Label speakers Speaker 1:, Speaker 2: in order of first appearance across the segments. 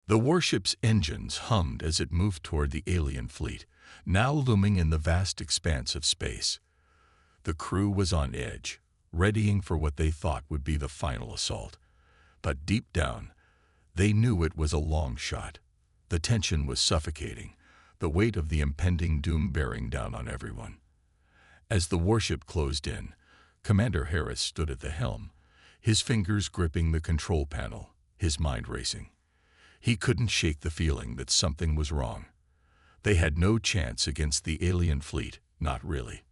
Speaker 1: The warship's engines hummed as it moved toward the alien fleet, now looming in the vast expanse of space. The crew was on edge, readying for what they thought would be the final assault. But deep down, they knew it was a long shot. The tension was suffocating, the weight of the impending doom bearing down on everyone. As the warship closed in, Commander Harris stood at the helm, his fingers gripping the control panel, his mind racing. He couldn't shake the feeling that something was wrong. They had no chance against the alien fleet, not really.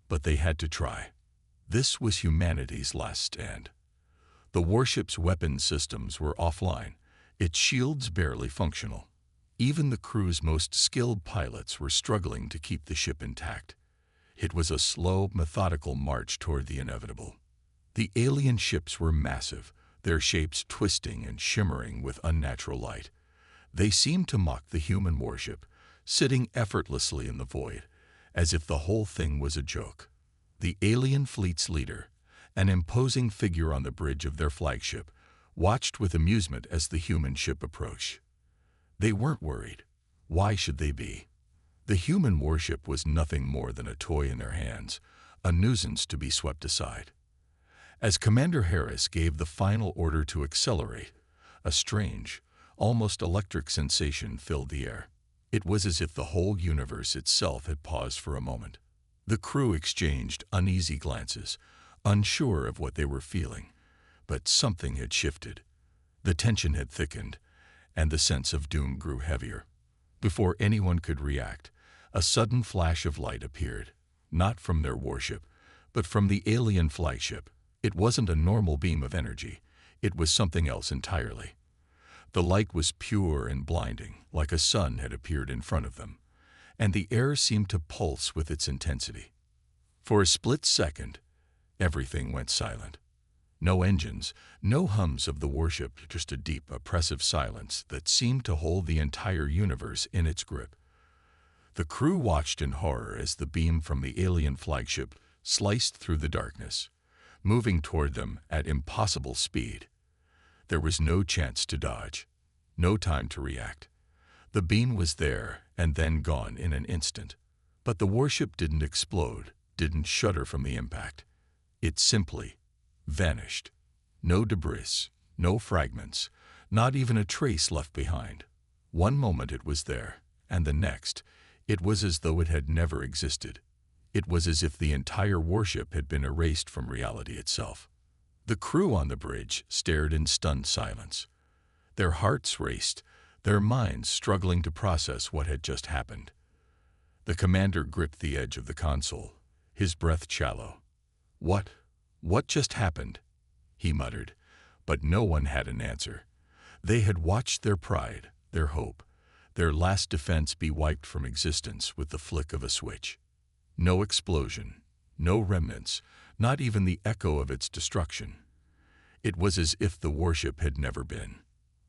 Speaker 1: But they had to try. This was humanity's last stand. The warship's weapon systems were offline, its shields barely functional. Even the crew's most skilled pilots were struggling to keep the ship intact. It was a slow, methodical march toward the inevitable. The alien ships were massive, their shapes twisting and shimmering with unnatural light. They seemed to mock the human warship, sitting effortlessly in the void, as if the whole thing was a joke. The alien fleet's leader, an imposing figure on the bridge of their flagship, watched with amusement as the human ship approached. They weren't worried. Why should they be? The human warship was nothing more than a toy in their hands, a nuisance to be swept aside. As Commander Harris gave the final order to accelerate, a strange, almost electric sensation filled the air. It was as if the whole universe itself had paused for a moment. The crew exchanged uneasy glances, unsure of what they were feeling. But something had shifted. The tension had thickened, and the sense of doom grew heavier. Before anyone could react, a sudden flash of light appeared, not from their warship, but from the alien flagship. It wasn't a normal beam of energy. It was something else entirely. The light was pure and blinding, like a sun had appeared in front of them, and the air seemed to pulse with its intensity. For a split second, everything went silent. No engines, no hums of the warship, just a deep, oppressive silence that seemed to hold the entire universe in its grip. The crew watched in horror as the beam from the alien flagship sliced through the darkness, moving toward them at impossible speed. There was no chance to dodge, no time to react. The beam was there and then gone in an instant. But the warship didn't explode, didn't shudder from the impact. It simply vanished. No debris, no fragments, not even a trace left behind. One moment it was there, and the next, it was as though it had never existed. It was as if the entire warship had been erased from reality itself. The crew on the bridge stared in stunned silence. Their hearts raced, their minds struggling to process what had just happened. The commander gripped the edge of the console, his breath shallow. What just happened? He muttered, but no one had an answer. They had watched their pride, their hope, their last defense be wiped from existence with the flick of a switch. No explosion, no remnants, not even the echo of its destruction. It was as if the warship had never been.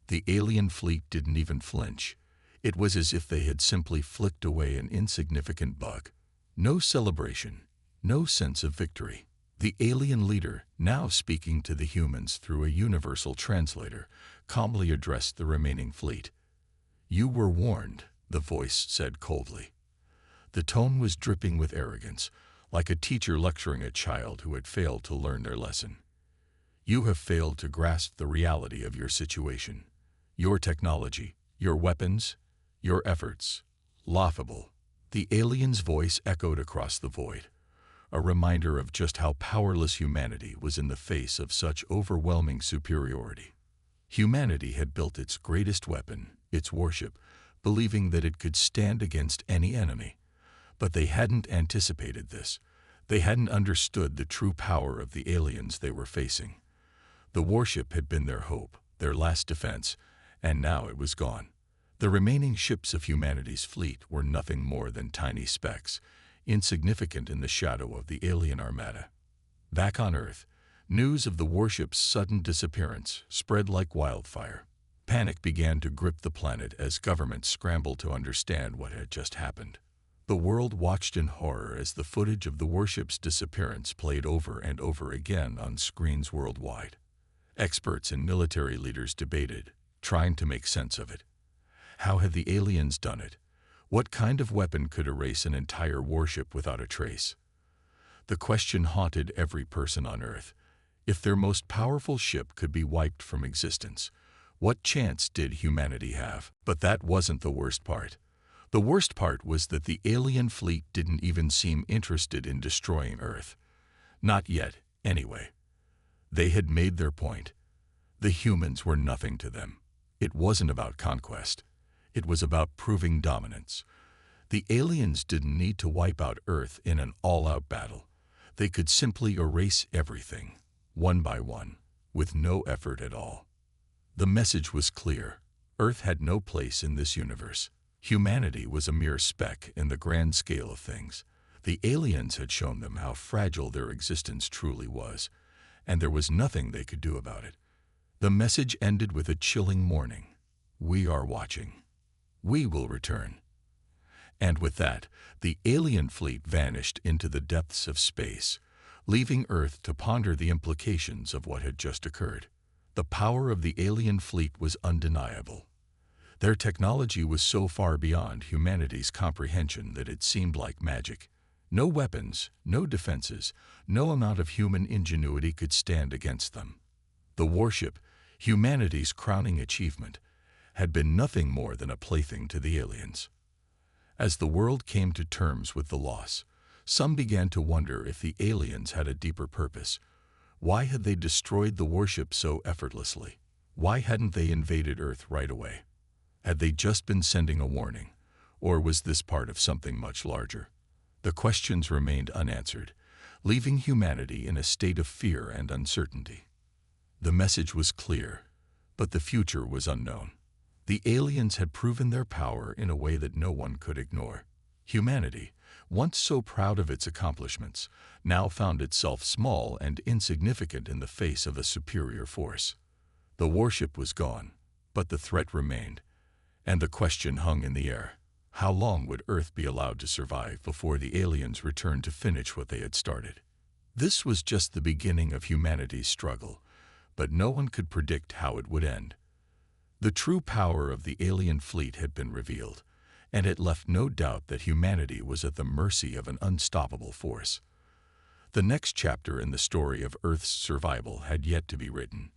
Speaker 1: The alien fleet didn't even flinch. It was as if they had simply flicked away an insignificant bug. No celebration, no sense of victory. The alien leader, now speaking to the humans through a universal translator, calmly addressed the remaining fleet. "You were warned," the voice said coldly. The tone was dripping with arrogance, like a teacher lecturing a child who had failed to learn their lesson. "You have failed to grasp the reality of your situation. Your technology, your weapons, your efforts. Laughable." The alien's voice echoed across the void, a reminder of just how powerless humanity was in the face of such overwhelming superiority. Humanity had built its greatest weapon, its warship, believing that it could stand against any enemy. But they hadn't anticipated this. They hadn't understood the true power of the aliens they were facing. The warship had been their hope, their last defense, and now it was gone. The remaining ships of humanity's fleet were nothing more than tiny specks, insignificant in the shadow of the alien armada. Back on Earth, news of the warship's sudden disappearance spread like wildfire. Panic began to grip the planet as governments scrambled to understand what had just happened. The world watched in horror as the footage of the warship's disappearance played over and over again on screens worldwide. Experts and military leaders debated, trying to make sense of it. How had the aliens done it? What kind of weapon could erase an entire warship without a trace? The question haunted every person on Earth. If their most powerful ship could be wiped from existence, what chance did humanity have? But that wasn't the worst part. The worst part was that the alien fleet didn't even seem interested in destroying Earth. Not yet, anyway. They had made their point. The humans were nothing to them. It wasn't about conquest. It was about proving dominance. The aliens didn't need to wipe out Earth in an all-out battle. They could simply erase everything, one by one, with no effort at all. The message was clear. Earth had no place in this universe. Humanity was a mere speck in the grand scale of things. The aliens had shown them how fragile their existence truly was, and there was nothing they could do about it. The message ended with a chilling warning. We are watching. We will return. And with that, the alien fleet vanished into the depths of space, leaving Earth to ponder the implications of what had just occurred. The power of the alien fleet was undeniable. Their technology was so far beyond humanity's comprehension that it seemed like magic. No weapons, no defenses, no amount of human ingenuity could stand against them. The warship, humanity's crowning achievement, had been nothing more than a plaything to the aliens. As the world came to terms with the loss, some began to wonder if the aliens had a deeper purpose. Why had they destroyed the warship so effortlessly? Why hadn't they invaded Earth right away? Had they just been sending a warning, or was this part of something much larger? The questions remained unanswered, leaving humanity in a state of fear and uncertainty. The message was clear, but the future was unknown. The aliens had proven their power in a way that no one could ignore. Humanity, once so proud of its accomplishments, now found itself small and insignificant in the face of a superior force. The warship was gone, but the threat remained, and the question hung in the air. How long would Earth be allowed to survive before the aliens returned to finish what they had started? This was just the beginning of humanity's struggle, but no one could predict how it would end. The true power of the alien fleet had been revealed, and it left no doubt that humanity was at the mercy of an unstoppable force. The next chapter in the story of Earth's survival had yet to be written,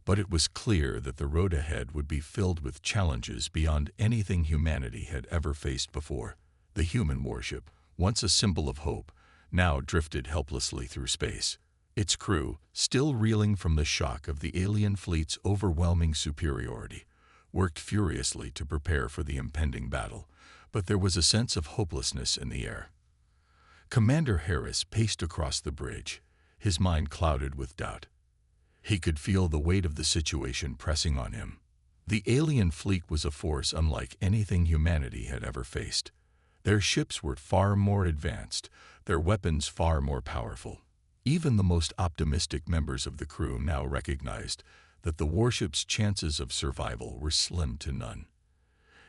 Speaker 1: but it was clear that the road ahead would be filled with challenges beyond anything humanity had ever faced before. The human warship, once a symbol of hope, now drifted helplessly through space. Its crew, still reeling from the shock of the alien fleet's overwhelming superiority, worked furiously to prepare for the impending battle, but there was a sense of hopelessness in the air. Commander Harris paced across the bridge, his mind clouded with doubt. He could feel the weight of the situation pressing on him. The alien fleet was a force unlike anything humanity had ever faced. Their ships were far more advanced, their weapons far more powerful. Even the most optimistic members of the crew now recognized that the warship's chances of survival were slim to none.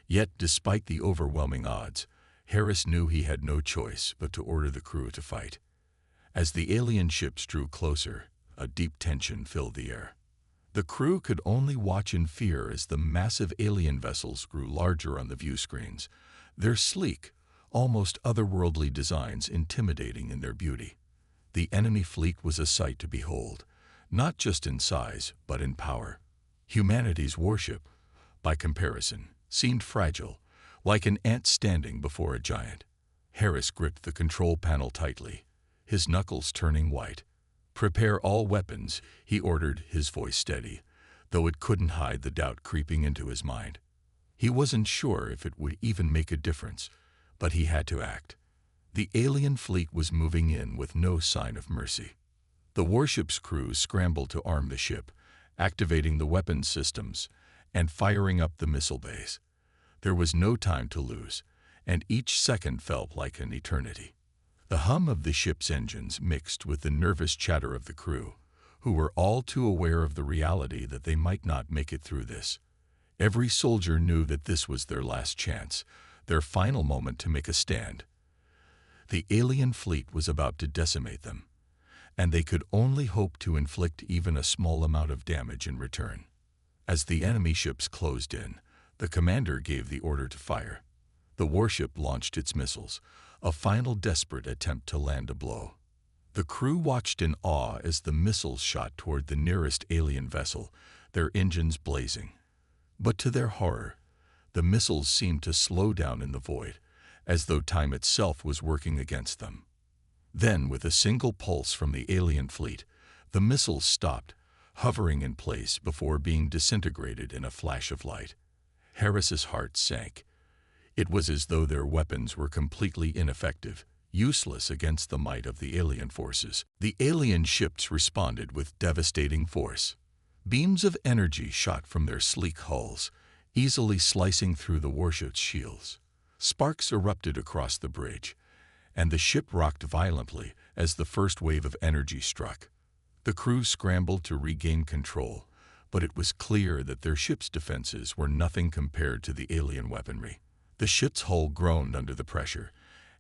Speaker 1: Yet, despite the overwhelming odds, Harris knew he had no choice but to order the crew to fight. As the alien ships drew closer, a deep tension filled the air. The crew could only watch in fear as the massive alien vessels grew larger on the view screens, their sleek, almost otherworldly designs intimidating in their beauty. The enemy fleet was a sight to behold, not just in size, but in power. Humanity's warship, by comparison, seemed fragile, like an ant standing before a giant. Harris gripped the control panel tightly, his knuckles turning white. "Prepare all weapons," he ordered, his voice steady, though it couldn't hide the doubt creeping into his mind. He wasn't sure if it would even make a difference, but he had to act. The alien fleet was moving in with no sign of mercy. The warship's crew scrambled to arm the ship, activating the weapons systems and firing up the missile bays. There was no time to lose, and each second felt like an eternity. The hum of the ship's engines mixed with the nervous chatter of the crew, who were all too aware of the reality that they might not make it through this. Every soldier knew that this was their last chance, their final moment to make a stand. The alien fleet was about to decimate them, and they could only hope to inflict even a small amount of damage in return. As the enemy ships closed in, the commander gave the order to fire. The warship launched its missiles, a final desperate attempt to land a blow. The crew watched in awe as the missiles shot toward the nearest alien vessel, their engines blazing. But to their horror, the missiles seemed to slow down in the void, as though time itself was working against them. Then, with a single pulse from the alien fleet, the missiles stopped, hovering in place before being disintegrated in a flash of light. Harris's heart sank. It was as though their weapons were completely ineffective, useless against the might of the alien forces. The alien ships responded with devastating force. Beams of energy shot from their sleek hulls, easily slicing through the warship's shields. Sparks erupted across the bridge, and the ship rocked violently as the first wave of energy struck. The crew scrambled to regain control, but it was clear that their ship's defenses were nothing compared to the alien weaponry. The ship's hull groaned under the pressure,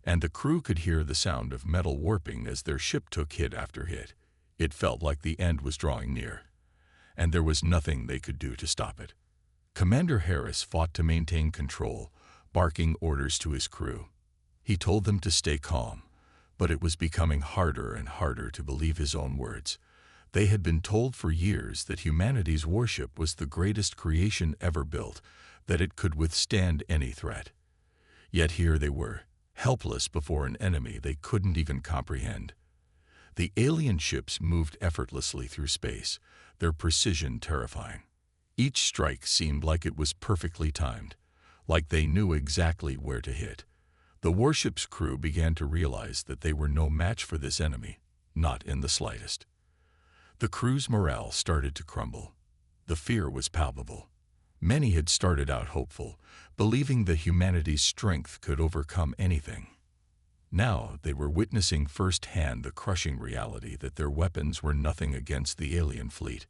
Speaker 1: and the crew could hear the sound of metal warping as their ship took hit after hit. It felt like the end was drawing near, and there was nothing they could do to stop it. Commander Harris fought to maintain control, barking orders to his crew. He told them to stay calm, but it was becoming harder and harder to believe his own words. They had been told for years that humanity's warship was the greatest creation ever built, that it could withstand any threat. Yet here they were, helpless before an enemy they couldn't even comprehend. The alien ships moved effortlessly through space, their precision terrifying. Each strike seemed like it was perfectly timed, like they knew exactly where to hit. The warship's crew began to realize that they were no match for this enemy, not in the slightest. The crew's morale started to crumble. The fear was palpable. Many had started out hopeful, believing that humanity's strength could overcome anything. Now they were witnessing firsthand the crushing reality that their weapons were nothing against the alien fleet.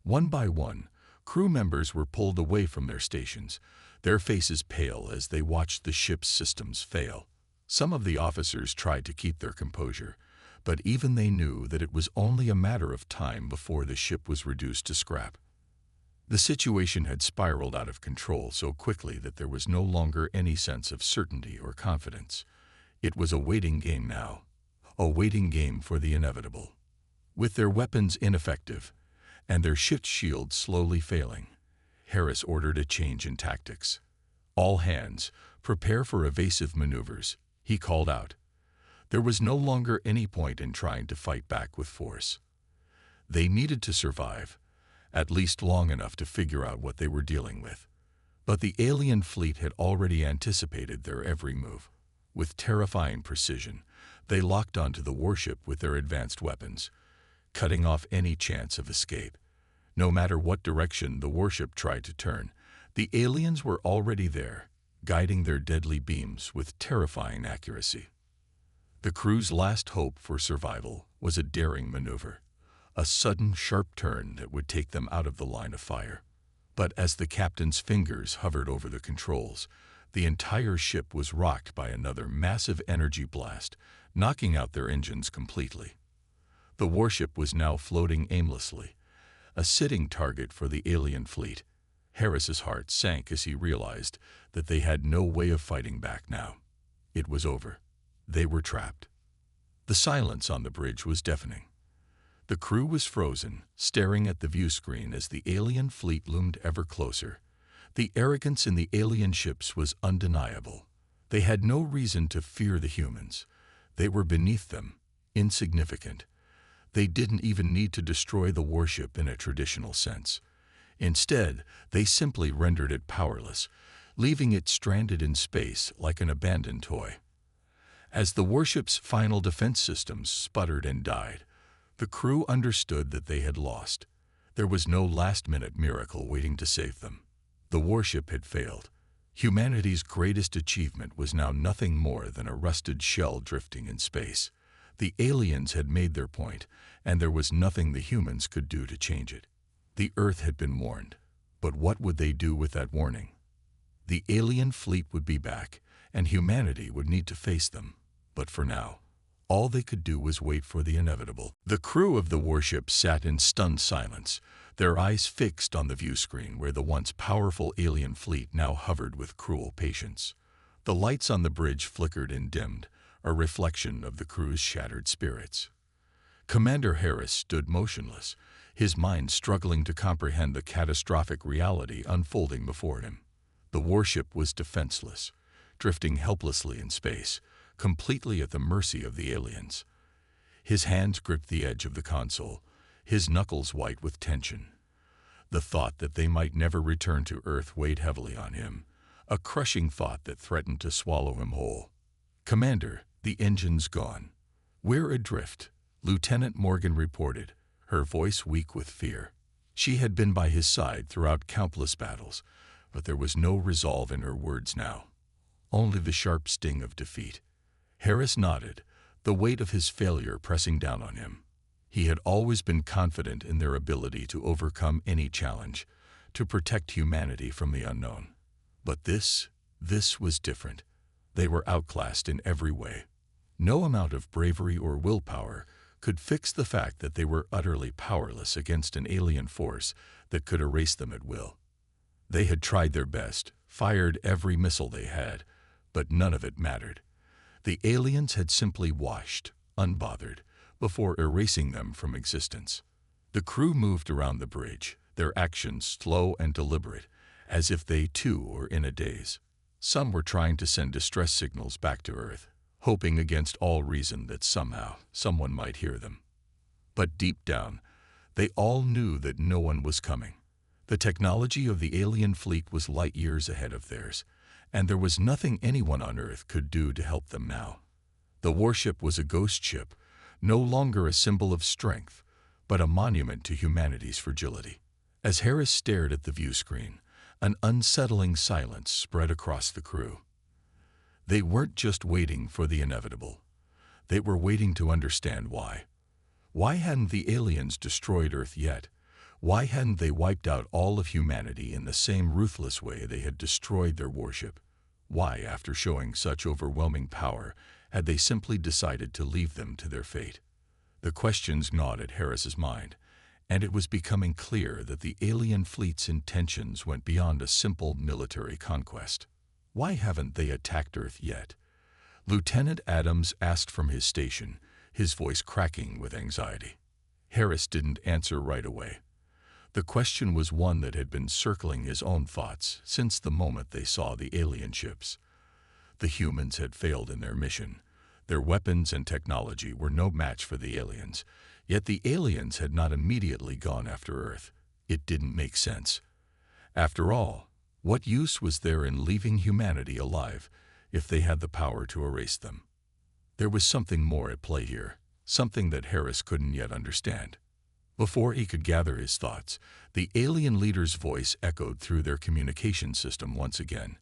Speaker 1: One by one, crew members were pulled away from their stations, their faces pale as they watched the ship's systems fail. Some of the officers tried to keep their composure, but even they knew that it was only a matter of time before the ship was reduced to scrap. The situation had spiraled out of control so quickly that there was no longer any sense of certainty or confidence. It was a waiting game now, a waiting game for the inevitable. With their weapons ineffective and their ship's shields slowly failing, Harris ordered a change in tactics. "All hands, prepare for evasive maneuvers," he called out. There was no longer any point in trying to fight back with force. They needed to survive, at least long enough to figure out what they were dealing with. But the alien fleet had already anticipated their every move. With terrifying precision, they locked onto the warship with their advanced weapons, cutting off any chance of escape. No matter what direction the warship tried to turn, the aliens were already there, guiding their deadly beams with terrifying accuracy. The crew's last hope for survival was a daring maneuver, a sudden, sharp turn that would take them out of the line of fire. But as the captain's fingers hovered over the controls, the entire ship was rocked by another massive energy blast, knocking out their engines completely. The warship was now floating aimlessly, a sitting target for the alien fleet. Harris's heart sank as he realized that they had no way of fighting back now. It was over. They were trapped. The silence on the bridge was deafening. The crew was frozen, staring at the view screen as the alien fleet loomed ever closer. The arrogance in the alien ships was undeniable. They had no reason to fear the humans. They were beneath them, insignificant. They didn't even need to destroy the warship in a traditional sense. Instead, they simply rendered it powerless, leaving it stranded in space like an abandoned toy. As the warship's final defense systems sputtered and died, the crew understood that they had lost. There was no last-minute miracle waiting to save them. The warship had failed. Humanity's greatest achievement was now nothing more than a rusted shell drifting in space. The aliens had made their point, and there was nothing the humans could do to change it. The Earth had been warned, but what would they do with that warning? The alien fleet would be back, and humanity would need to face them. But for now, All they could do was wait for the inevitable. The crew of the warship sat in stunned silence, their eyes fixed on the viewscreen where the once powerful alien fleet now hovered with cruel patience. The lights on the bridge flickered and dimmed, a reflection of the crew's shattered spirits. Commander Harris stood motionless, his mind struggling to comprehend the catastrophic reality unfolding before him. The warship was defenseless, drifting helplessly in space, completely at the mercy of the aliens. His hands gripped the edge of the console, his knuckles white with tension. The thought that they might never return to Earth weighed heavily on him, a crushing thought that threatened to swallow him whole. "Commander, the engine's gone. We're adrift," Lieutenant Morgan reported, her voice weak with fear. She had been by his side throughout countless battles, but there was no resolve in her words now, only the sharp sting of defeat. Harris nodded, the weight of his failure pressing down on him. He had always been confident in their ability to overcome any challenge, to protect humanity from the unknown. But this was different. They were outclassed in every way. No amount of bravery or willpower could fix the fact that they were utterly powerless against an alien force that could erase them at will. They had tried their best, fired every missile they had, but none of it mattered. The aliens had simply washed, unbothered, before erasing them from existence. The crew moved around the bridge, their actions slow and deliberate, as if they too were in a daze. Some were trying to send distress signals back to Earth, hoping against all reason that somehow someone might hear them. But deep down, they all knew that no one was coming. The technology of the alien fleet was light years ahead of theirs, and there was nothing anyone on Earth could do to help them now. The warship was a ghost ship, no longer a symbol of strength, but a monument to humanity's fragility. As Harris stared at the viewscreen, an unsettling silence spread across the crew. They weren't just waiting for the inevitable. They were waiting to understand why. Why hadn't the aliens destroyed Earth yet? Why hadn't they wiped out all of humanity in the same ruthless way they had destroyed their warship? Why, after showing such overwhelming power, had they simply decided to leave them to their fate? The questions gnawed at Harris's mind, and it was becoming clear that the alien fleet's intentions went beyond a simple military conquest. Why haven't they attacked Earth yet? Lieutenant Adams asked from his station, his voice cracking with anxiety. Harris didn't answer right away. The question was one that had been circling his own thoughts since the moment they saw the alien ships. The humans had failed in their mission. Their weapons and technology were no match for the aliens, yet the aliens had not immediately gone after Earth. It didn't make sense. After all, what use was there in leaving humanity alive if they had the power to erase them? There was something more at play here, something that Harris couldn't yet understand. Before he could gather his thoughts, the alien leader's voice echoed through their communication system once again,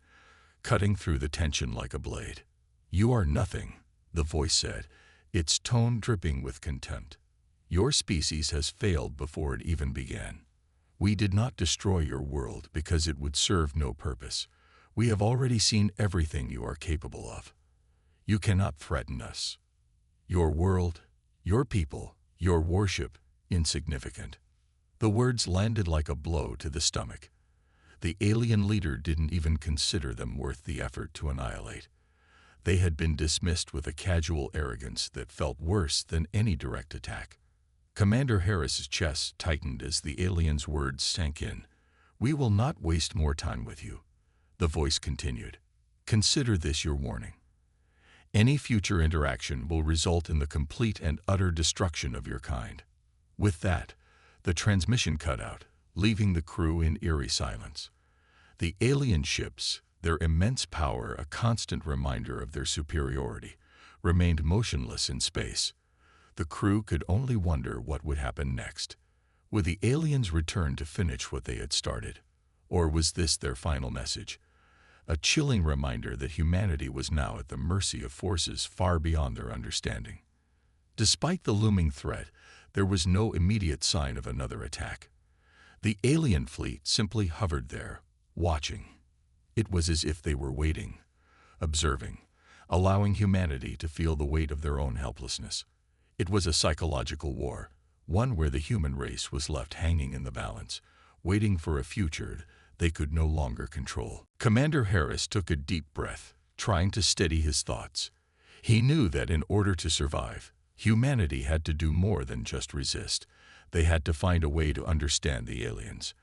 Speaker 1: cutting through the tension like a blade. "You are nothing," the voice said, its tone dripping with contempt. "Your species has failed before it even began. We did not destroy your world because it would serve no purpose. We have already seen everything you are capable of. You cannot threaten us. Your world, your people, your warship, insignificant." The words landed like a blow to the stomach. The alien leader didn't even consider them worth the effort to annihilate. They had been dismissed with a casual arrogance that felt worse than any direct attack. Commander Harris's chest tightened as the alien's words sank in. "We will not waste more time with you," the voice continued. "Consider this your warning. Any future interaction will result in the complete and utter destruction of your kind." With that, the transmission cut out, leaving the crew in eerie silence. The alien ships, their immense power a constant reminder of their superiority, remained motionless in space. The crew could only wonder what would happen next. Would the aliens return to finish what they had started? Or was this their final message? A chilling reminder that humanity was now at the mercy of forces far beyond their understanding. Despite the looming threat, there was no immediate sign of another attack. The alien fleet simply hovered there, watching. It was as if they were waiting, observing, allowing humanity to feel the weight of their own helplessness. It was a psychological war, one where the human race was left hanging in the balance, waiting for a future they could no longer control. Commander Harris took a deep breath, trying to steady his thoughts. He knew that in order to survive, humanity had to do more than just resist. They had to find a way to understand the aliens.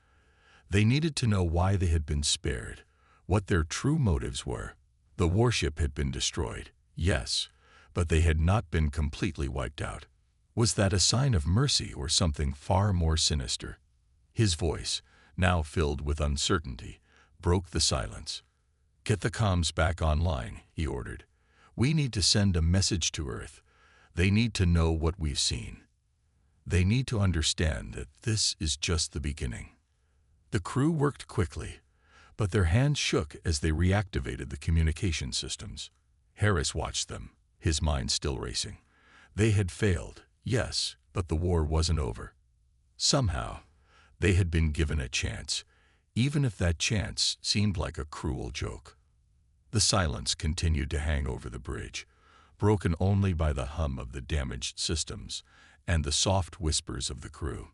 Speaker 1: They needed to know why they had been spared, what their true motives were. The warship had been destroyed, yes, but they had not been completely wiped out. Was that a sign of mercy or something far more sinister? His voice, now filled with uncertainty, broke the silence. "Get the comms back online," he ordered. "We need to send a message to Earth. They need to know what we've seen. They need to understand that this is just the beginning." The crew worked quickly, but their hands shook as they reactivated the communication systems. Harris watched them, his mind still racing. They had failed, yes, but the war wasn't over. Somehow, they had been given a chance, even if that chance seemed like a cruel joke. The silence continued to hang over the bridge, broken only by the hum of the damaged systems and the soft whispers of the crew.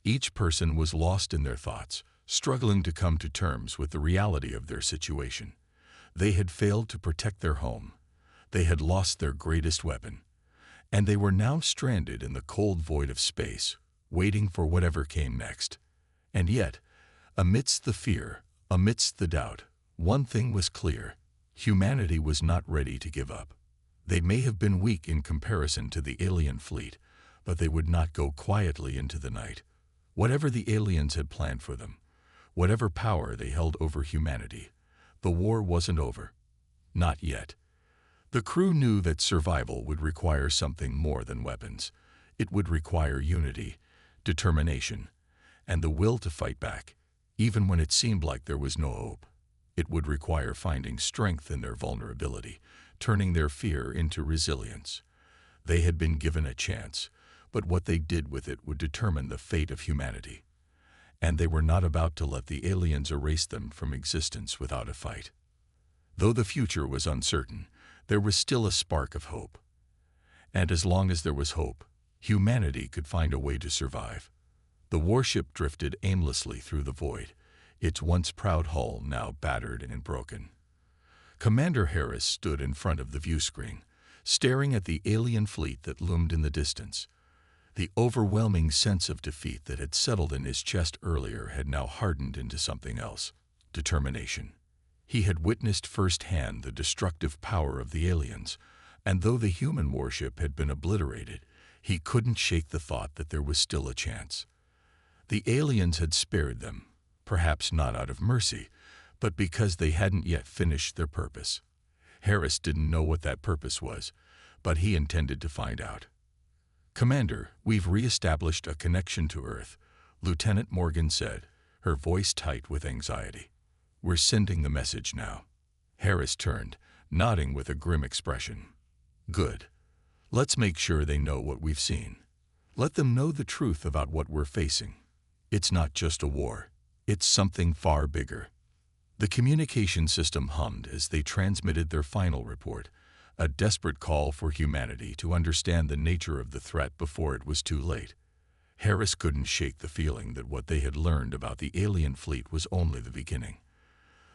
Speaker 1: Each person was lost in their thoughts, struggling to come to terms with the reality of their situation. They had failed to protect their home. They had lost their greatest weapon. And they were now stranded in the cold void of space, waiting for whatever came next. And yet, amidst the fear, amidst the doubt, one thing was clear: humanity was not ready to give up. They may have been weak in comparison to the alien fleet, but they would not go quietly into the night. Whatever the aliens had planned for them, whatever power they held over humanity, the war wasn't over. Not yet. The crew knew that survival would require something more than weapons. It would require unity, determination, and the will to fight back, even when it seemed like there was no hope. It would require finding strength in their vulnerability, turning their fear into resilience. They had been given a chance, but what they did with it would determine the fate of humanity. And they were not about to let the aliens erase them from existence without a fight. Though the future was uncertain, there was still a spark of hope. And as long as there was hope, humanity could find a way to survive. The warship drifted aimlessly through the void, its once proud hull now battered and broken. Commander Harris stood in front of the viewscreen, staring at the alien fleet that loomed in the distance. The overwhelming sense of defeat that had settled in his chest earlier had now hardened into something else: determination. He had witnessed firsthand the destructive power of the aliens, and though the human warship had been obliterated, he couldn't shake the thought that there was still a chance. The aliens had spared them, perhaps not out of mercy, but because they hadn't yet finished their purpose. Harris didn't know what that purpose was, but he intended to find out. "Commander, we've re-established a connection to Earth," Lieutenant Morgan said, her voice tight with anxiety. "We're sending the message now." Harris turned, nodding with a grim expression. "Good. Let's make sure they know what we've seen. Let them know the truth about what we're facing. It's not just a war. It's something far bigger." The communication system hummed as they transmitted their final report, a desperate call for humanity to understand the nature of the threat before it was too late. Harris couldn't shake the feeling that what they had learned about the alien fleet was only the beginning.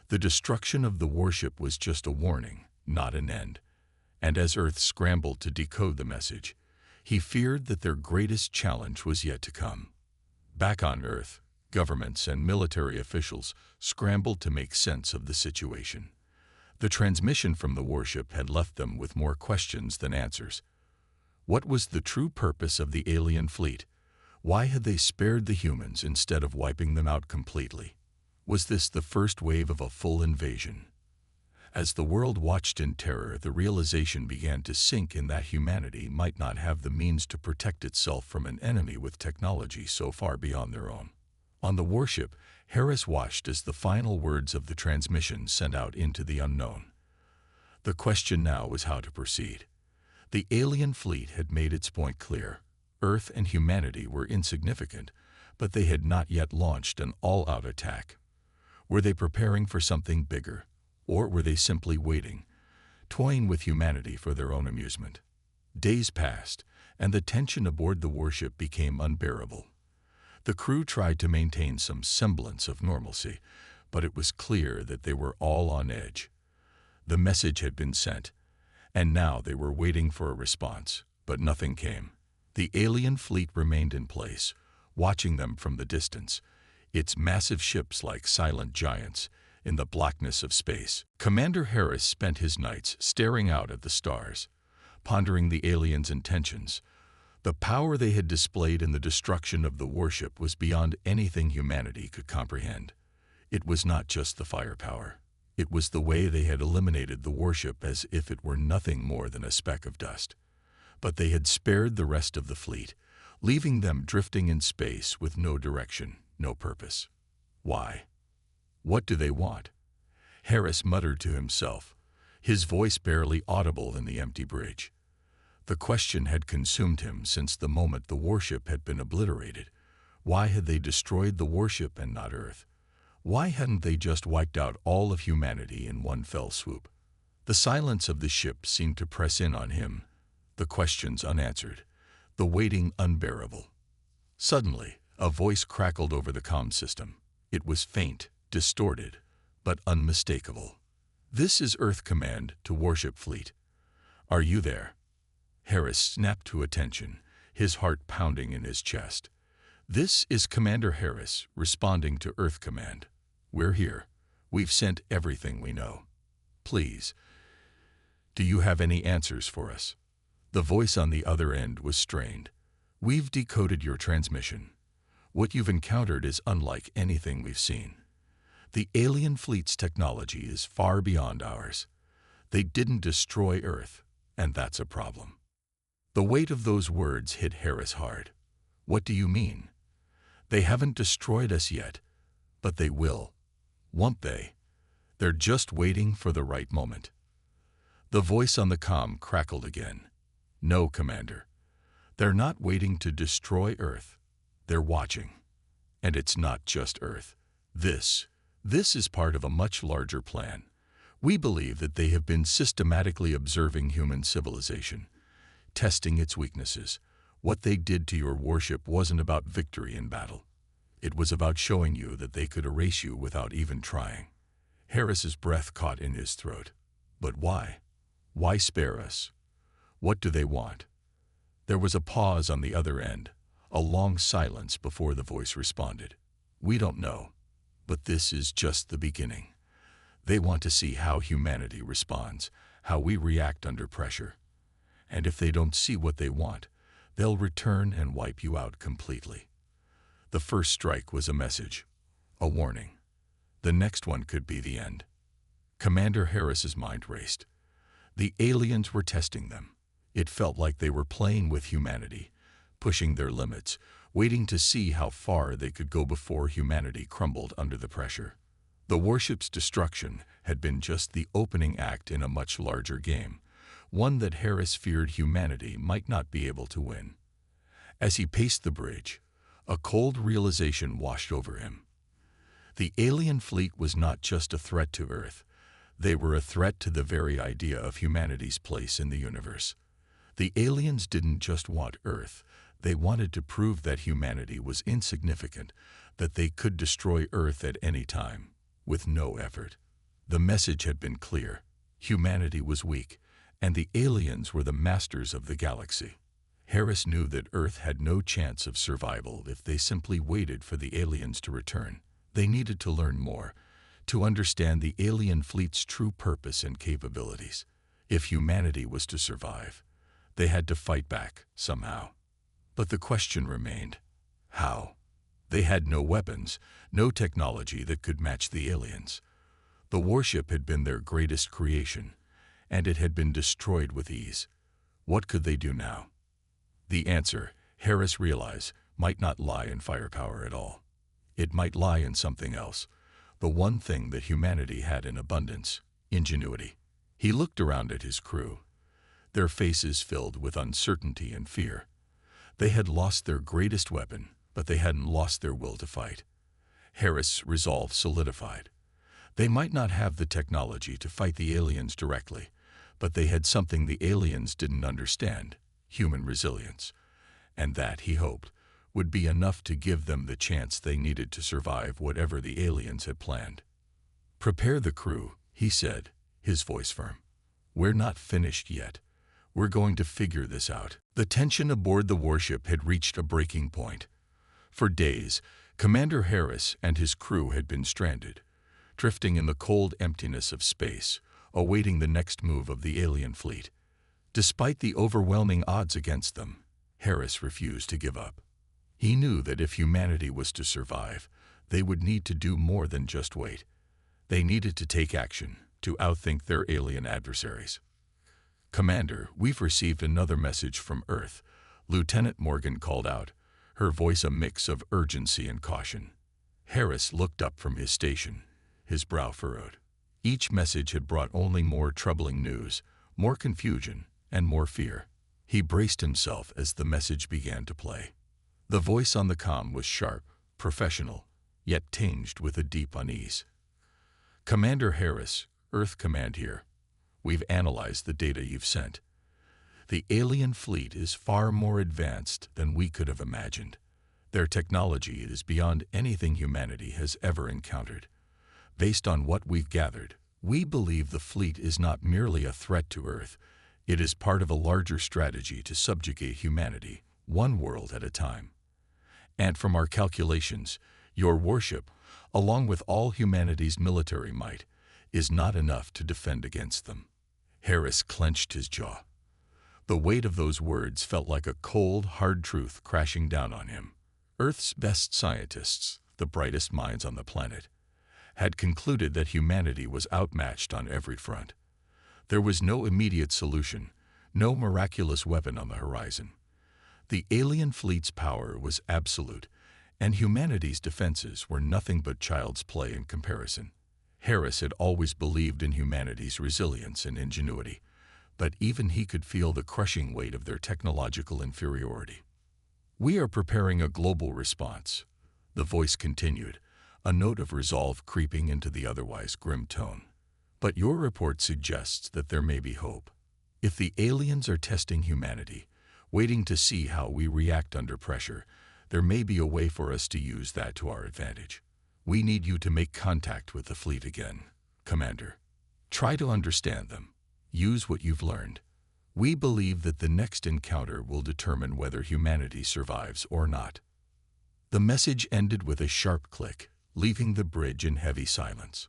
Speaker 1: The destruction of the warship was just a warning, not an end. And as Earth scrambled to decode the message, he feared that their greatest challenge was yet to come. Back on Earth, governments and military officials scrambled to make sense of the situation. The transmission from the warship had left them with more questions than answers. What was the true purpose of the alien fleet? Why had they spared the humans instead of wiping them out completely? Was this the first wave of a full invasion? As the world watched in terror, the realization began to sink in that humanity might not have the means to protect itself from an enemy with technology so far beyond their own. On the warship, Harris watched as the final words of the transmission sent out into the unknown. The question now was how to proceed. The alien fleet had made its point clear. Earth and humanity were insignificant, but they had not yet launched an all-out attack. Were they preparing for something bigger, or were they simply waiting? toying with humanity for their own amusement. Days passed, and the tension aboard the warship became unbearable. The crew tried to maintain some semblance of normalcy, but it was clear that they were all on edge. The message had been sent, and now they were waiting for a response, but nothing came. The alien fleet remained in place, watching them from the distance, its massive ships like silent giants in the blackness of space. Commander Harris spent his nights staring out at the stars, pondering the aliens' intentions. The power they had displayed in the destruction of the warship was beyond anything humanity could comprehend. It was not just the firepower. It was the way they had eliminated the warship as if it were nothing more than a speck of dust. But they had spared the rest of the fleet, leaving them drifting in space with no direction, no purpose. Why? What do they want? Harris muttered to himself, his voice barely audible in the empty bridge. The question had consumed him since the moment the warship had been obliterated. Why had they destroyed the warship and not Earth? Why hadn't they just wiped out all of humanity in one fell swoop? The silence of the ship seemed to press in on him, the questions unanswered, the waiting unbearable. Suddenly, a voice crackled over the comm system. It was faint, distorted, but unmistakable. "This is Earth Command to Warship Fleet. Are you there?" Harris snapped to attention, his heart pounding in his chest. "This is Commander Harris responding to Earth Command. We're here. We've sent everything we know. Please, do you have any answers for us?" The voice on the other end was strained. "We've decoded your transmission. What you've encountered is unlike anything we've seen. The alien fleet's technology is far beyond ours. They didn't destroy Earth, and that's a problem." The weight of those words hit Harris hard. "What do you mean?" "They haven't destroyed us yet, but they will. Won't they? They're just waiting for the right moment." The voice on the comm crackled again. "No, Commander. They're not waiting to destroy Earth. They're watching. And it's not just Earth. This is part of a much larger plan. We believe that they have been systematically observing human civilization, testing its weaknesses. What they did to your warship wasn't about victory in battle. It was about showing you that they could erase you without even trying." Harris's breath caught in his throat. "But why? Why spare us? What do they want?" There was a pause on the other end, a long silence before the voice responded. "We don't know, but this is just the beginning. They want to see how humanity responds, how we react under pressure. And if they don't see what they want, they'll return and wipe you out completely." The first strike was a message, a warning. The next one could be the end. Commander Harris's mind raced. The aliens were testing them. It felt like they were playing with humanity, pushing their limits, waiting to see how far they could go before humanity crumbled under the pressure. The warship's destruction had been just the opening act in a much larger game, one that Harris feared humanity might not be able to win. As he paced the bridge, a cold realization washed over him. The alien fleet was not just a threat to Earth. They were a threat to the very idea of humanity's place in the universe. The aliens didn't just want Earth. They wanted to prove that humanity was insignificant, that they could destroy Earth at any time, with no effort. The message had been clear. Humanity was weak, and the aliens were the masters of the galaxy. Harris knew that Earth had no chance of survival if they simply waited for the aliens to return. They needed to learn more, to understand the alien fleet's true purpose and capabilities. If humanity was to survive, they had to fight back somehow. But the question remained, how? They had no weapons, no technology that could match the aliens. The warship had been their greatest creation, and it had been destroyed with ease. What could they do now? The answer, Harris realized, might not lie in firepower at all. It might lie in something else, the one thing that humanity had in abundance: ingenuity. He looked around at his crew, their faces filled with uncertainty and fear. They had lost their greatest weapon, but they hadn't lost their will to fight. Harris' resolve solidified. They might not have the technology to fight the aliens directly, But they had something the aliens didn't understand: human resilience. And that, he hoped, would be enough to give them the chance they needed to survive whatever the aliens had planned. "Prepare the crew," he said, his voice firm. "We're not finished yet. We're going to figure this out." The tension aboard the warship had reached a breaking point. For days, Commander Harris and his crew had been stranded, drifting in the cold emptiness of space, awaiting the next move of the alien fleet. Despite the overwhelming odds against them, Harris refused to give up. He knew that if humanity was to survive, they would need to do more than just wait. They needed to take action, to outthink their alien adversaries. "Commander, we've received another message from Earth," Lieutenant Morgan called out, her voice a mix of urgency and caution. Harris looked up from his station, his brow furrowed. Each message had brought only more troubling news, more confusion, and more fear. He braced himself as the message began to play. The voice on the comm was sharp, professional, yet tinged with a deep unease. "Commander Harris, Earth Command here. We've analyzed the data you've sent. The alien fleet is far more advanced than we could have imagined. Their technology is beyond anything humanity has ever encountered. Based on what we've gathered, we believe the fleet is not merely a threat to Earth. It is part of a larger strategy to subjugate humanity, one world at a time. And from our calculations, your warship, along with all humanity's military might, is not enough to defend against them." Harris clenched his jaw. The weight of those words felt like a cold, hard truth crashing down on him. Earth's best scientists, the brightest minds on the planet, had concluded that humanity was outmatched on every front. There was no immediate solution, no miraculous weapon on the horizon. The alien fleet's power was absolute, and humanity's defenses were nothing but child's play in comparison. Harris had always believed in humanity's resilience and ingenuity, but even he could feel the crushing weight of their technological inferiority. "We are preparing a global response," the voice continued, a note of resolve creeping into the otherwise grim tone. "But your report suggests that there may be hope. If the aliens are testing humanity, waiting to see how we react under pressure, there may be a way for us to use that to our advantage. We need you to make contact with the fleet again, Commander. Try to understand them. Use what you've learned. We believe that the next encounter will determine whether humanity survives or not." The message ended with a sharp click, leaving the bridge in heavy silence.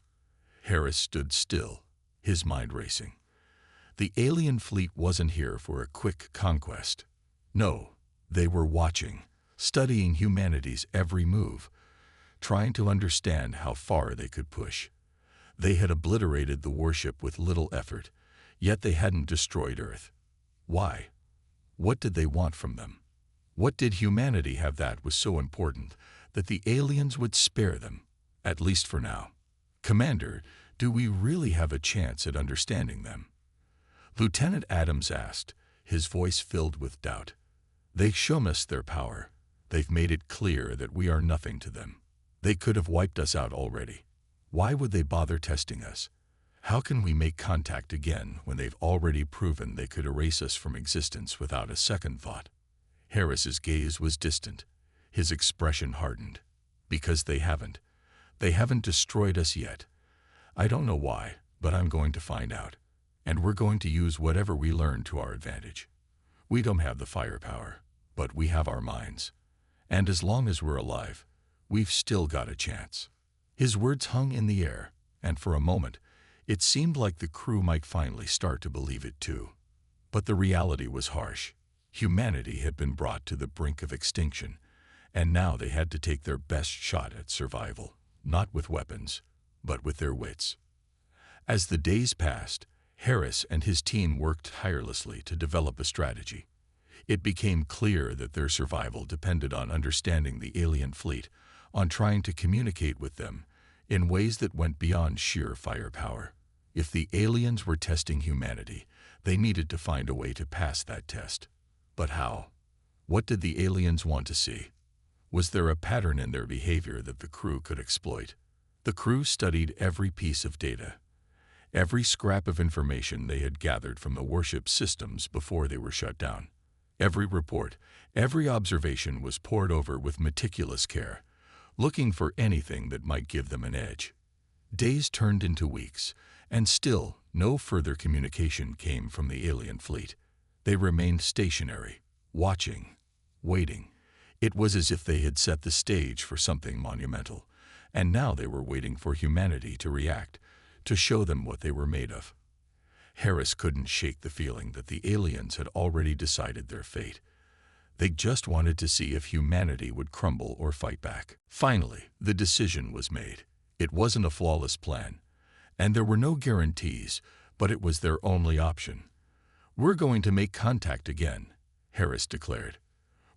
Speaker 1: Harris stood still, his mind racing. The alien fleet wasn't here for a quick conquest. No, they were watching, studying humanity's every move, trying to understand how far they could push. They had obliterated the warship with little effort, yet they hadn't destroyed Earth. Why? What did they want from them? What did humanity have that was so important that the aliens would spare them, at least for now? "Commander, do we really have a chance at understanding them?" Lieutenant Adams asked, his voice filled with doubt. "They've shown us their power. They've made it clear that we are nothing to them. They could have wiped us out already. Why would they bother testing us? How can we make contact again when they've already proven they could erase us from existence without a second thought?" Harris's gaze was distant, his expression hardened. "Because they haven't. They haven't destroyed us yet. I don't know why, but I'm going to find out. And we're going to use whatever we learn to our advantage. We don't have the firepower, but we have our minds. And as long as we're alive, we've still got a chance." His words hung in the air, and for a moment, it seemed like the crew might finally start to believe it too. But the reality was harsh. Humanity had been brought to the brink of extinction, and now they had to take their best shot at survival, not with weapons, but with their wits. As the days passed, Harris and his team worked tirelessly to develop a strategy. It became clear that their survival depended on understanding the alien fleet, on trying to communicate with them in ways that went beyond sheer firepower. If the aliens were testing humanity, they needed to find a way to pass that test. But how? What did the aliens want to see? Was there a pattern in their behavior that the crew could exploit? The crew studied every piece of data, every scrap of information they had gathered from the warship systems before they were shut down. Every report, every observation was pored over with meticulous care, looking for anything that might give them an edge. Days turned into weeks, and still no further communication came from the alien fleet. They remained stationary, watching, waiting. It was as if they had set the stage for something monumental, and now they were waiting for humanity to react, to show them what they were made of. Harris couldn't shake the feeling that the aliens had already decided their fate. They just wanted to see if humanity would crumble or fight back. Finally, the decision was made. It wasn't a flawless plan, and there were no guarantees, but it was their only option. "We're going to make contact again," Harris declared.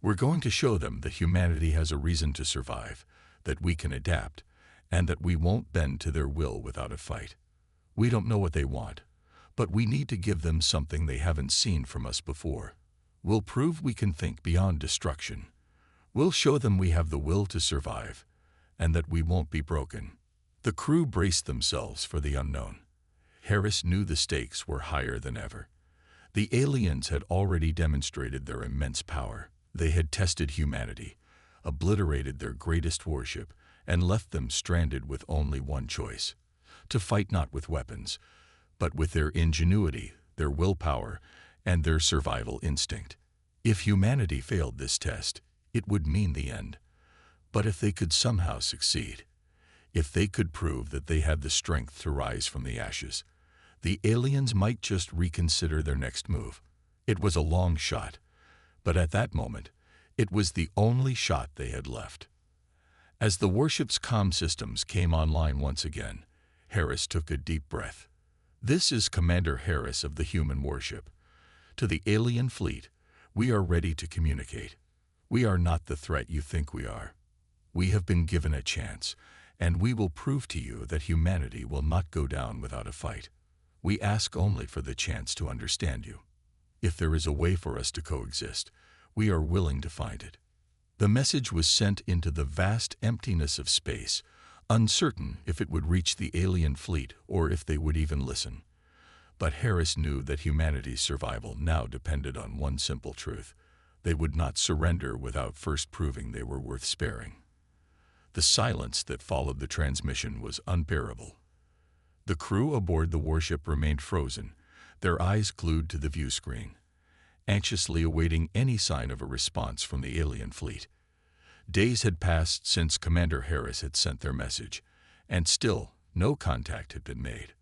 Speaker 1: "We're going to show them that humanity has a reason to survive, that we can adapt, and that we won't bend to their will without a fight. We don't know what they want, but we need to give them something they haven't seen from us before. We'll prove we can think beyond destruction. We'll show them we have the will to survive, and that we won't be broken." The crew braced themselves for the unknown. Harris knew the stakes were higher than ever. The aliens had already demonstrated their immense power. They had tested humanity, obliterated their greatest warship, and left them stranded with only one choice: to fight not with weapons, but with their ingenuity, their willpower, and their survival instinct. If humanity failed this test, it would mean the end. But if they could somehow succeed, if they could prove that they had the strength to rise from the ashes, the aliens might just reconsider their next move. It was a long shot, but at that moment, it was the only shot they had left. As the warship's comm systems came online once again, Harris took a deep breath. "This is Commander Harris of the human warship. To the alien fleet, we are ready to communicate. We are not the threat you think we are. We have been given a chance, and we will prove to you that humanity will not go down without a fight. We ask only for the chance to understand you. If there is a way for us to coexist, we are willing to find it." The message was sent into the vast emptiness of space, uncertain if it would reach the alien fleet or if they would even listen. But Harris knew that humanity's survival now depended on one simple truth: they would not surrender without first proving they were worth sparing. The silence that followed the transmission was unbearable. The crew aboard the warship remained frozen, their eyes glued to the view screen, anxiously awaiting any sign of a response from the alien fleet. Days had passed since Commander Harris had sent their message, and still no contact had been made.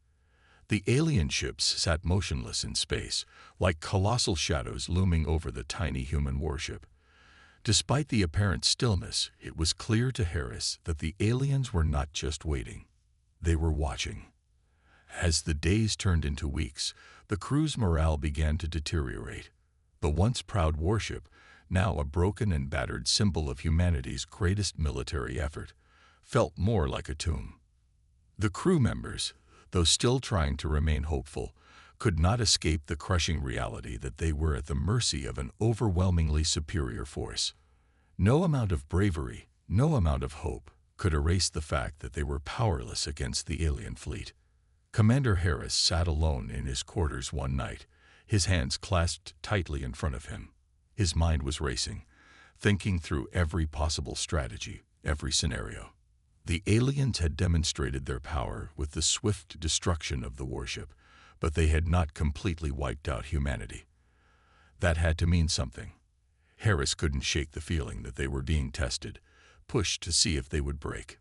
Speaker 1: The alien ships sat motionless in space, like colossal shadows looming over the tiny human warship. Despite the apparent stillness, it was clear to Harris that the aliens were not just waiting. They were watching. As the days turned into weeks, the crew's morale began to deteriorate. The once proud warship, now a broken and battered symbol of humanity's greatest military effort, felt more like a tomb. The crew members, though still trying to remain hopeful, could not escape the crushing reality that they were at the mercy of an overwhelmingly superior force. No amount of bravery, no amount of hope, could erase the fact that they were powerless against the alien fleet. Commander Harris sat alone in his quarters one night, his hands clasped tightly in front of him. His mind was racing, thinking through every possible strategy, every scenario. The aliens had demonstrated their power with the swift destruction of the warship, but they had not completely wiped out humanity. That had to mean something. Harris couldn't shake the feeling that they were being tested, pushed to see if they would break.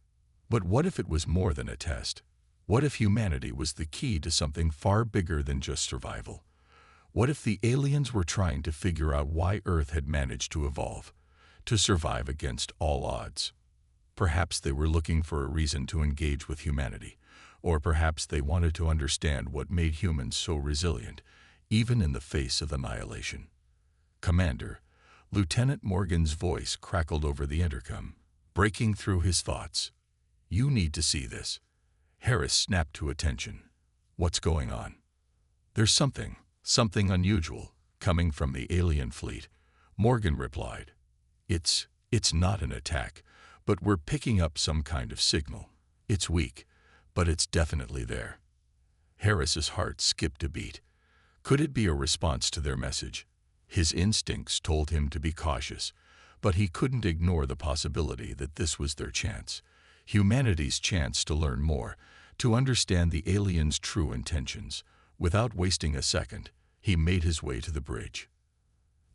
Speaker 1: But what if it was more than a test? What if humanity was the key to something far bigger than just survival? What if the aliens were trying to figure out why Earth had managed to evolve, to survive against all odds? Perhaps they were looking for a reason to engage with humanity, or perhaps they wanted to understand what made humans so resilient, even in the face of annihilation. "Commander," Lieutenant Morgan's voice crackled over the intercom, breaking through his thoughts. "You need to see this." Harris snapped to attention. "What's going on?" "There's something unusual, coming from the alien fleet," Morgan replied. It's not an attack, but we're picking up some kind of signal. It's weak, but it's definitely there." Harris's heart skipped a beat. Could it be a response to their message? His instincts told him to be cautious, but he couldn't ignore the possibility that this was their chance. Humanity's chance to learn more, to understand the aliens' true intentions. Without wasting a second, he made his way to the bridge.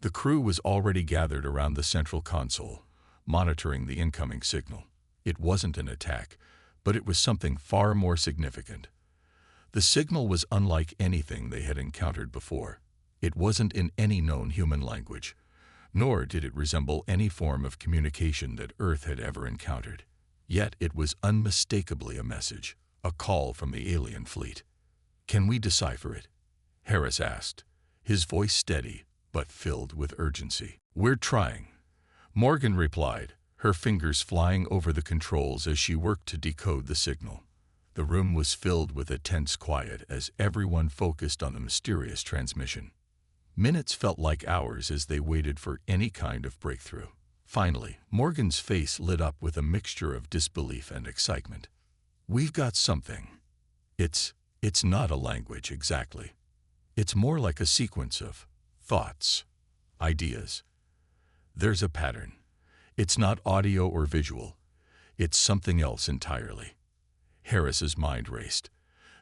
Speaker 1: The crew was already gathered around the central console, monitoring the incoming signal. It wasn't an attack, but it was something far more significant. The signal was unlike anything they had encountered before. It wasn't in any known human language, nor did it resemble any form of communication that Earth had ever encountered. Yet it was unmistakably a message, a call from the alien fleet. "Can we decipher it?" Harris asked, his voice steady but filled with urgency. "We're trying," Morgan replied, her fingers flying over the controls as she worked to decode the signal. The room was filled with a tense quiet as everyone focused on the mysterious transmission. Minutes felt like hours as they waited for any kind of breakthrough. Finally, Morgan's face lit up with a mixture of disbelief and excitement. "We've got something. It's not a language exactly. It's more like a sequence of thoughts, ideas. There's a pattern. It's not audio or visual. It's something else entirely." Harris's mind raced.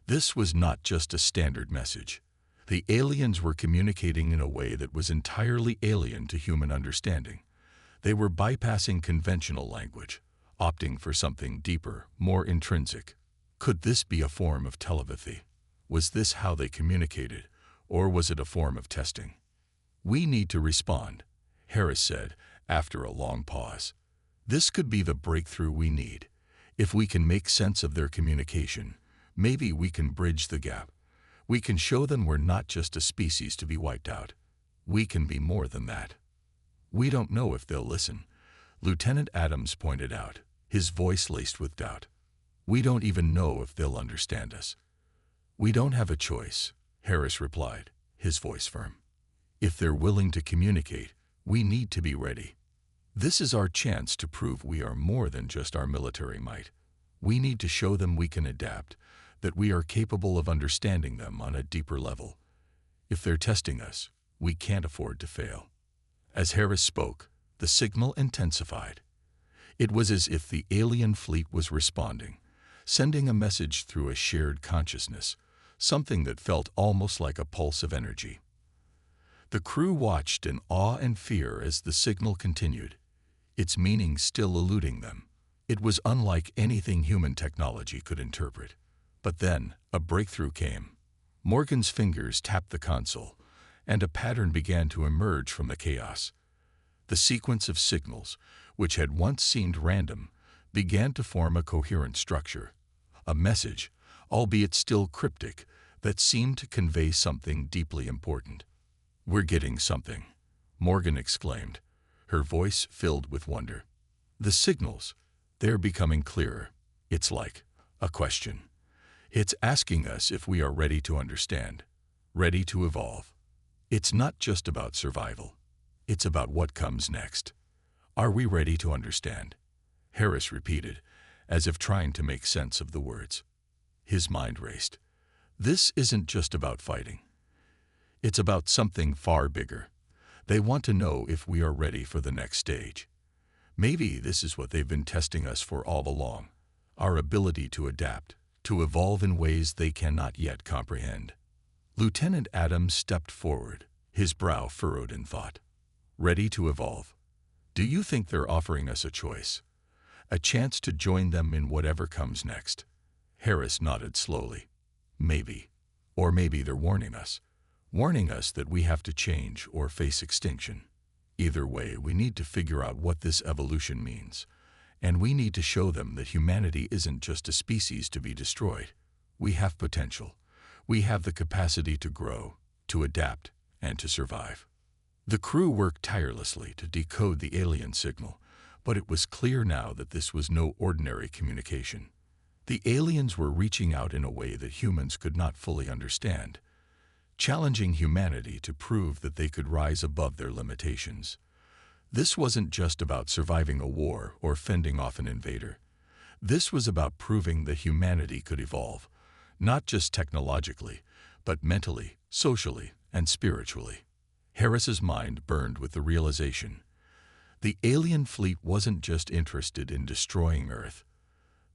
Speaker 1: This was not just a standard message. The aliens were communicating in a way that was entirely alien to human understanding. They were bypassing conventional language, opting for something deeper, more intrinsic. Could this be a form of telepathy? Was this how they communicated, or was it a form of testing? "We need to respond," Harris said after a long pause. "This could be the breakthrough we need. If we can make sense of their communication, maybe we can bridge the gap. We can show them we're not just a species to be wiped out. We can be more than that." "We don't know if they'll listen," Lieutenant Adams pointed out, his voice laced with doubt. "We don't even know if they'll understand us." "We don't have a choice," Harris replied, his voice firm. "If they're willing to communicate, we need to be ready. This is our chance to prove we are more than just our military might. We need to show them we can adapt, that we are capable of understanding them on a deeper level. If they're testing us, we can't afford to fail." As Harris spoke, the signal intensified. It was as if the alien fleet was responding, sending a message through a shared consciousness, something that felt almost like a pulse of energy. The crew watched in awe and fear as the signal continued, its meaning still eluding them. It was unlike anything human technology could interpret. But then, a breakthrough came. Morgan's fingers tapped the console, and a pattern began to emerge from the chaos. The sequence of signals, which had once seemed random, began to form a coherent structure. A message, albeit still cryptic, that seemed to convey something deeply important. "We're getting something," Morgan exclaimed, her voice filled with wonder. "The signals, they're becoming clearer. It's like a question. It's asking us if we are ready to understand, ready to evolve. It's not just about survival. It's about what comes next. Are we ready to understand?" Harris repeated, as if trying to make sense of the words. His mind raced. This isn't just about fighting. It's about something far bigger. They want to know if we are ready for the next stage. Maybe this is what they've been testing us for all along, our ability to adapt, to evolve in ways they cannot yet comprehend. Lieutenant Adams stepped forward, his brow furrowed in thought. "Ready to evolve? Do you think they're offering us a choice? A chance to join them in whatever comes next?" Harris nodded slowly. "Maybe. Or maybe they're warning us that we have to change or face extinction. Either way, we need to figure out what this evolution means. And we need to show them that humanity isn't just a species to be destroyed. We have potential. We have the capacity to grow, to adapt, and to survive." The crew worked tirelessly to decode the alien signal, but it was clear now that this was no ordinary communication. The aliens were reaching out in a way that humans could not fully understand, challenging humanity to prove that they could rise above their limitations. This wasn't just about surviving a war or fending off an invader. This was about proving that humanity could evolve, not just technologically, but mentally, socially, and spiritually. Harris's mind burned with the realization. The alien fleet wasn't just interested in destroying Earth.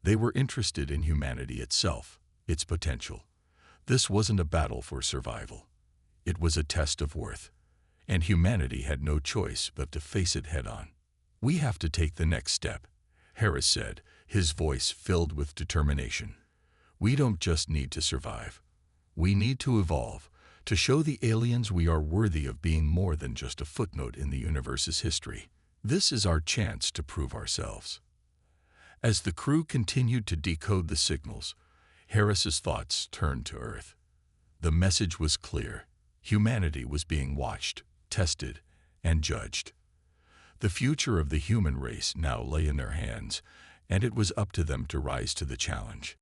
Speaker 1: They were interested in humanity itself, its potential. This wasn't a battle for survival. It was a test of worth, and humanity had no choice but to face it head-on. "We have to take the next step," Harris said, his voice filled with determination. "We don't just need to survive. We need to evolve, to show the aliens we are worthy of being more than just a footnote in the universe's history. This is our chance to prove ourselves." As the crew continued to decode the signals, Harris's thoughts turned to Earth. The message was clear. Humanity was being watched, tested, and judged. The future of the human race now lay in their hands, and it was up to them to rise to the challenge.